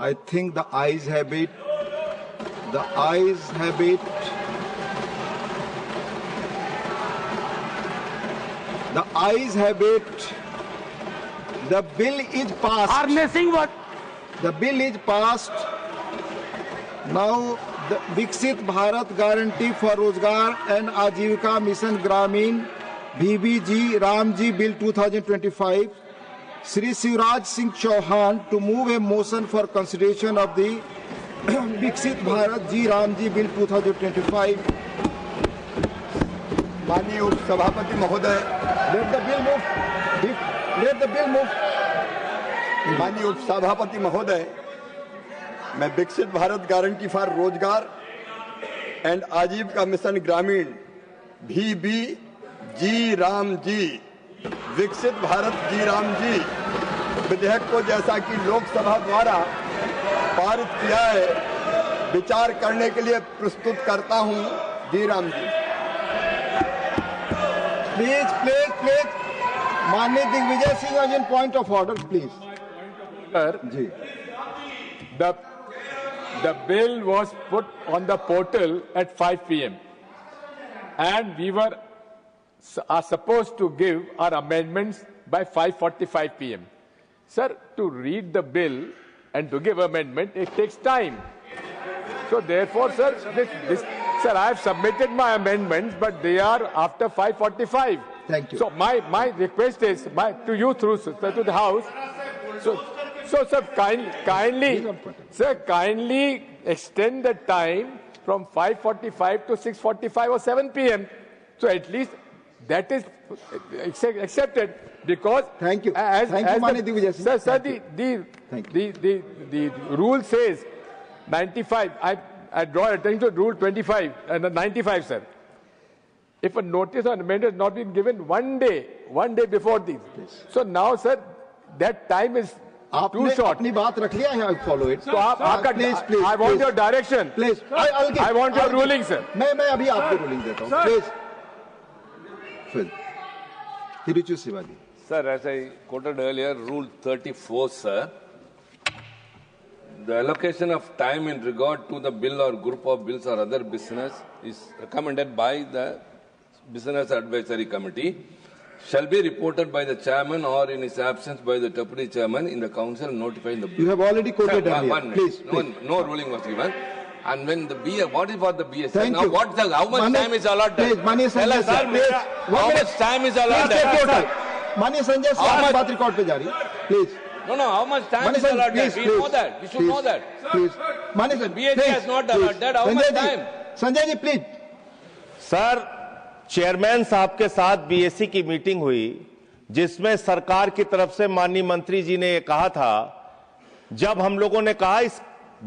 I think the ayes have it. The ayes have it. The ayes have it. The bill is passed. Harnessing what? The bill is passed. Now, the Viksit Bharat Guarantee for Rozgar and Ajivika Mission Gramin VBG Ramji Bill 2025. Shri Shivraj Singh Chauhan to move a motion for consideration of the Viksit Bharat Ji Ramji Bill 2025. माननीय उपसभापति महोदय, Let the bill move. Let the bill move. माननीय उपसभापति महोदय, मैं विकसित Bharat guarantee for रोजगार and आजीविका मिशन ग्रामीण VB जी राम जी विकसित भारत जी राम जी विधेयक को जैसा कि लोकसभा द्वारा पारित किया है, विचार करने के लिए प्रस्तुत करता हूं। जी राम जी। Please. माननीय Digvijay Singh on point of order, please. Sir, ji. the bill was put on the portal at 5 p.m. and we are supposed to give our amendments by 5:45 p.m. Sir, to read the bill and to give amendment, it takes time. So therefore, sir, sir, I have submitted my amendments, but they are after 5:45. Thank you. So my request is to you through to the House. So sir, kindly extend the time from 5:45 to 6:45 or 7 p.m. So at least that is accepted, because Thank you. Thank you, Mani Divijay Singh. Sir, the rule says 95. I draw attention to Rule 25 and 95, sir. If a notice or amendment has not been given one day before this, so now, sir, that time is too short. अपनी बात रख लिया है, I follow it. So please, I want your direction. Please, I want your ruling, sir. मैं अभी आपको ruling देता हूँ. Please. Tiruchu Sivadi. Sir, as I quoted earlier, Rule 34, sir, the allocation of time in regard to the bill or group of bills or other business is recommended by the Business Advisory Committee, shall be reported by the chairman or in his absence by the deputy chairman in the council notifying the bill. You have already quoted earlier. One minute. Please. No ruling was given. And when the what is for the BS? Thank now, you. how much time is allotted? Please, Mani Sanjay sir, how much time is allotted? Please take your time. Mani Sanjay sir, आपकी बात record पे जा रही है. Please. No, how much time Mani is Sanjay, allotted? please, We know that. We should know that. Please. Mani sir, BSc please, has not please. allotted. How much time? Sanjay ji, please. Sir, chairman साहब के साथ BSc की meeting हुई, जिसमें सरकार की तरफ से माननीय मंत्री जी ने ये कहा था, जब हम लोगों ने कहा इस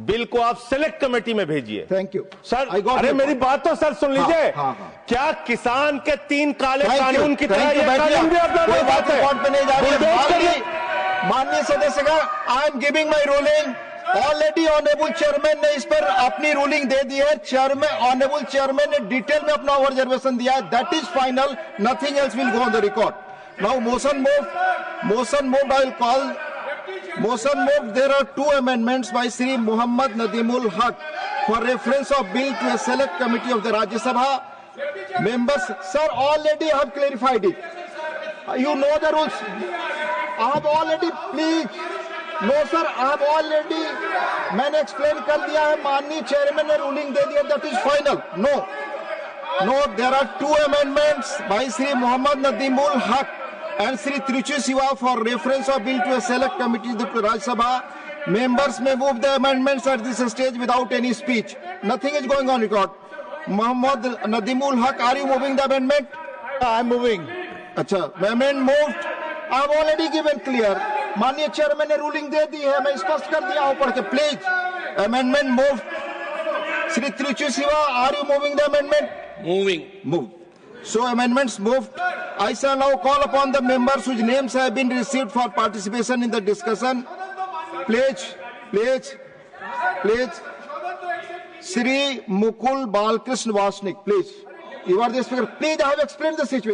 बिल को आप सिलेक्ट कमेटी में भेजिए. Thank you sir. अरे मेरी बात तो सर सुन लीजिए. क्या किसान के 3 काले कानून की तरह ये कानून भी अपना बात है? पे नहीं जा रही. माननीय सदस्यगण, I am giving my ruling. Already honourable chairman ने इस पर अपनी रूलिंग दे दी है. ऑनरेबल चेयरमैन ने डिटेल में अपना ऑब्जर्वेशन दिया है. That is final. Nothing else will go on the record. Now motion moved. I will call motion moved. There are 2 amendments by Sri Muhammad Nadimul Haq for reference of bill to a select committee of the Rajya Sabha. Members, sir, already have clarified it. You know the rules. I have already, please. No sir, I have already, मैंने explain कर दिया है. माननीय chairman ने ruling दे दिया. That is final. No, there are 2 amendments by Sri Muhammad Nadimul Haq and Sri Tiruchu Siva for reference of bill to a select committee of the Rajya Sabha. Members may move the amendments at this stage without any speech. Nothing is going on record. Muhammad Nadimul Haq, are you moving the amendment? I am moving. अच्छा, amendment moved. I have already given clear. माननीय chairman ने ruling दे दी है. मैं स्पष्ट कर दिया हूं पढ़ के. Please, amendment moved. Sri Tiruchu Siva, are you moving the amendment? Moved. So amendments moved. I shall now call upon the members whose names have been received for participation in the discussion. Please. Sri Mukul Balkrishna Vasnik, please. You are the speaker. Please, I have explained the situation.